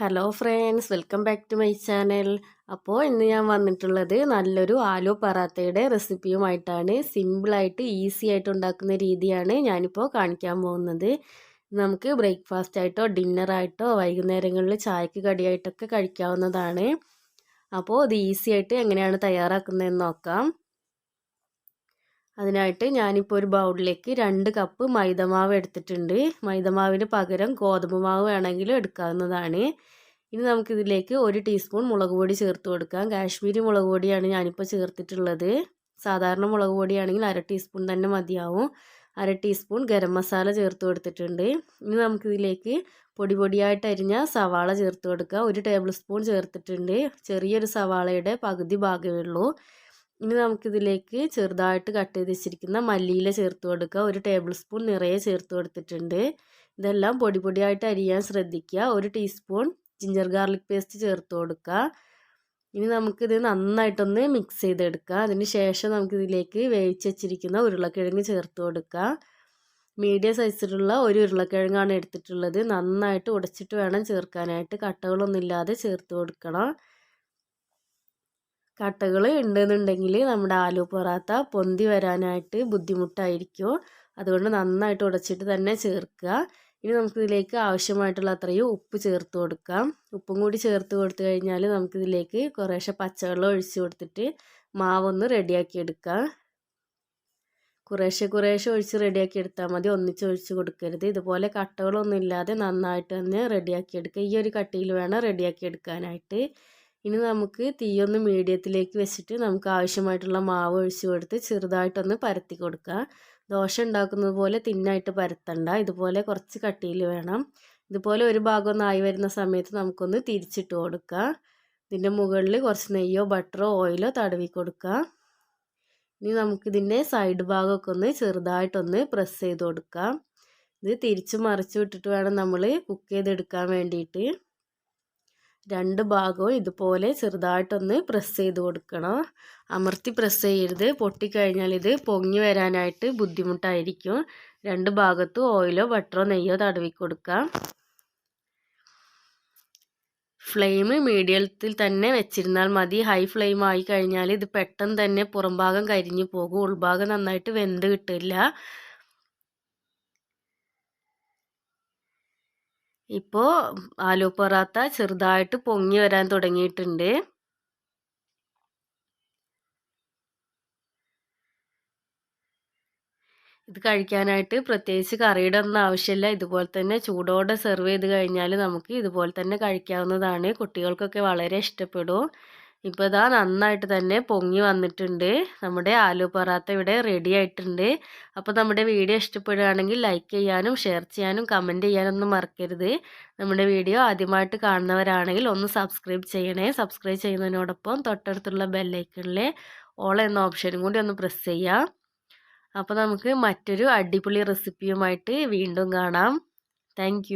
Hello friends, welcome back to my channel. അപ്പോൾ ഇന്ന് ഞാൻ വന്നിട്ടുള്ളത് നല്ലൊരു ആലു പറാത്തയുടെ റെസിപ്പിയുമായിട്ടാണ്. സിമ്പിളായിട്ട് ഈസി ആയിട്ട് ഉണ്ടാക്കുന്ന രീതിയാണ് ഞാനിപ്പോൾ കാണിക്കാൻ പോകുന്നത്. നമുക്ക് ബ്രേക്ക്ഫാസ്റ്റ് ആയിട്ടോ ഡിന്നറായിട്ടോ വൈകുന്നേരങ്ങളിൽ ചായക്ക് കടിയായിട്ടൊക്കെ കഴിക്കാവുന്നതാണ്. അപ്പോൾ ഇത് ഈസി ആയിട്ട് എങ്ങനെയാണ് തയ്യാറാക്കുന്നതെന്ന് നോക്കാം. അതിനായിട്ട് ഞാനിപ്പോൾ ഒരു ബൗളിലേക്ക് 2 കപ്പ് മൈദമാവ് എടുത്തിട്ടുണ്ട്. മൈദമാവിന് പകരം ഗോതമ്പ് മാവ് വേണമെങ്കിലും എടുക്കാവുന്നതാണ്. ഇനി നമുക്കിതിലേക്ക് 1 ടീസ്പൂൺ മുളക് പൊടി ചേർത്ത് കൊടുക്കാം. കാശ്മീരി മുളക് പൊടിയാണ് ഞാനിപ്പോൾ ചേർത്തിട്ടുള്ളത്. സാധാരണ മുളക് പൊടിയാണെങ്കിൽ 1/2 ടീസ്പൂൺ തന്നെ മതിയാവും. 1/2 ടീസ്പൂൺ ഗരം മസാല ചേർത്ത് കൊടുത്തിട്ടുണ്ട്. ഇനി നമുക്കിതിലേക്ക് പൊടിയായിട്ട് അരിഞ്ഞ സവാള ചേർത്ത് കൊടുക്കാം. 1 ടേബിൾ സ്പൂൺ ചേർത്തിട്ടുണ്ട്. ചെറിയൊരു സവാളയുടെ പകുതി ഭാഗമേ ഉള്ളൂ. ഇനി നമുക്കിതിലേക്ക് ചെറുതായിട്ട് കട്ട് ചെയ്ത് വെച്ചിരിക്കുന്ന മല്ലിയില ചേർത്ത് കൊടുക്കുക. 1 ടേബിൾ സ്പൂൺ നിറയെ ചേർത്ത് കൊടുത്തിട്ടുണ്ട്. ഇതെല്ലാം പൊടിയായിട്ട് അരിയാൻ ശ്രദ്ധിക്കുക. 1 ടീസ്പൂൺ ജിഞ്ചർ ഗാർലിക് പേസ്റ്റ് ചേർത്ത് കൊടുക്കുക. ഇനി നമുക്കിത് നന്നായിട്ടൊന്ന് മിക്സ് ചെയ്തെടുക്കുക. അതിന് ശേഷം നമുക്കിതിലേക്ക് വേവിച്ച് വെച്ചിരിക്കുന്ന ഉരുളക്കിഴങ്ങ് ചേർത്ത് കൊടുക്കുക. മീഡിയം സൈസിലുള്ള ഒരു ഉരുളക്കിഴങ്ങാണ് എടുത്തിട്ടുള്ളത്. നന്നായിട്ട് ഉടച്ചിട്ട് വേണം ചേർക്കാനായിട്ട്. കട്ടകളൊന്നും ഇല്ലാതെ ചേർത്ത് കൊടുക്കണം. കട്ടകൾ ഉണ്ടെന്നുണ്ടെങ്കിൽ നമ്മുടെ ആലു പൊറാത്ത പൊന്തി വരാനായിട്ട് ബുദ്ധിമുട്ടായിരിക്കും. അതുകൊണ്ട് നന്നായിട്ട് ഉടച്ചിട്ട് തന്നെ ചേർക്കുക. ഇനി നമുക്കിതിലേക്ക് ആവശ്യമായിട്ടുള്ള അത്രയും ഉപ്പ് ചേർത്ത് കൊടുക്കാം. ഉപ്പും കൂടി ചേർത്ത് കൊടുത്തു കഴിഞ്ഞാൽ നമുക്കിതിലേക്ക് കുറേശ്ശെ പച്ചവെള്ളം ഒഴിച്ച് കൊടുത്തിട്ട് മാവൊന്ന് റെഡിയാക്കി എടുക്കാം. കുറേശ്ശെ ഒഴിച്ച് റെഡിയാക്കി എടുത്താൽ മതി, ഒന്നിച്ച് ഒഴിച്ച് കൊടുക്കരുത്. ഇതുപോലെ കട്ടകളൊന്നും ഇല്ലാതെ നന്നായിട്ട് തന്നെ റെഡിയാക്കി എടുക്കുക. ഈ ഒരു കട്ടിയിൽ വേണം റെഡിയാക്കി എടുക്കാനായിട്ട്. ഇനി നമുക്ക് തീയൊന്ന് മീഡിയത്തിലേക്ക് വെച്ചിട്ട് നമുക്ക് ആവശ്യമായിട്ടുള്ള മാവ് ഒഴിച്ച് കൊടുത്ത് ചെറുതായിട്ടൊന്ന് പരത്തി കൊടുക്കുക. ദോശ ഉണ്ടാക്കുന്നത് പോലെ തിന്നായിട്ട് പരത്തണ്ട, ഇതുപോലെ കുറച്ച് കട്ടിയിൽ വേണം. ഇതുപോലെ ഒരു ഭാഗം ഒന്ന് ആയി വരുന്ന സമയത്ത് നമുക്കൊന്ന് തിരിച്ചിട്ട് കൊടുക്കുക. ഇതിൻ്റെ മുകളിൽ കുറച്ച് നെയ്യോ ബട്ടറോ ഓയിലോ തടവി കൊടുക്കുക. ഇനി നമുക്കിതിൻ്റെ സൈഡ് ഭാഗമൊക്കെ ഒന്ന് ചെറുതായിട്ടൊന്ന് പ്രസ് ചെയ്ത് കൊടുക്കാം. ഇത് തിരിച്ച് മറിച്ച് വിട്ടിട്ട് വേണം നമ്മൾ കുക്ക് ചെയ്തെടുക്കാൻ വേണ്ടിയിട്ട്. 2 ഭാഗവും ഇതുപോലെ ചെറുതായിട്ടൊന്ന് പ്രസ് ചെയ്ത് കൊടുക്കണം. അമർത്തി പ്രസ് ചെയ്യരുത്, പൊട്ടിക്കഴിഞ്ഞാൽ ഇത് പൊങ്ങി വരാനായിട്ട് ബുദ്ധിമുട്ടായിരിക്കും. 2 ഭാഗത്തും ഓയിലോ ബട്ടറോ നെയ്യോ തടവി കൊടുക്കാം. ഫ്ലെയിം മീഡിയത്തിൽ തന്നെ വെച്ചിരുന്നാൽ മതി. ഹൈ ഫ്ലെയിം ആയി കഴിഞ്ഞാൽ ഇത് പെട്ടെന്ന് തന്നെ പുറം ഭാഗം കരിഞ്ഞു പോകും, ഉൾഭാഗം നന്നായിട്ട് വെന്ത് കിട്ടില്ല. ഇപ്പോൾ ആലു പൊറാത്ത ചെറുതായിട്ട് പൊങ്ങി വരാൻ തുടങ്ങിയിട്ടുണ്ട്. ഇത് കഴിക്കാനായിട്ട് പ്രത്യേകിച്ച് കറിയുടെ ഒന്നും ആവശ്യമില്ല. ഇതുപോലെ തന്നെ ചൂടോടെ സെർവ് ചെയ്ത് കഴിഞ്ഞാൽ നമുക്ക് ഇതുപോലെ തന്നെ കഴിക്കാവുന്നതാണ്. കുട്ടികൾക്കൊക്കെ വളരെ ഇഷ്ടപ്പെടും. ഇപ്പോൾ ഇതാ നന്നായിട്ട് തന്നെ പൊങ്ങി വന്നിട്ടുണ്ട്. നമ്മുടെ ആലു പൊറാത്ത ഇവിടെ റെഡി ആയിട്ടുണ്ട്. അപ്പോൾ നമ്മുടെ വീഡിയോ ഇഷ്ടപ്പെടുകയാണെങ്കിൽ ലൈക്ക് ചെയ്യാനും ഷെയർ ചെയ്യാനും കമൻറ്റ് ചെയ്യാനൊന്നും മറക്കരുത്. നമ്മുടെ വീഡിയോ ആദ്യമായിട്ട് കാണുന്നവരാണെങ്കിൽ ഒന്ന് സബ്സ്ക്രൈബ് ചെയ്യണേ. സബ്സ്ക്രൈബ് ചെയ്യുന്നതിനോടൊപ്പം തൊട്ടടുത്തുള്ള ബെല്ലൈക്കണിലെ ഓൾ എന്ന ഓപ്ഷനും കൂടി ഒന്ന് പ്രസ് ചെയ്യാം. അപ്പോൾ നമുക്ക് മറ്റൊരു അടിപൊളി റെസിപ്പിയുമായിട്ട് വീണ്ടും കാണാം. താങ്ക്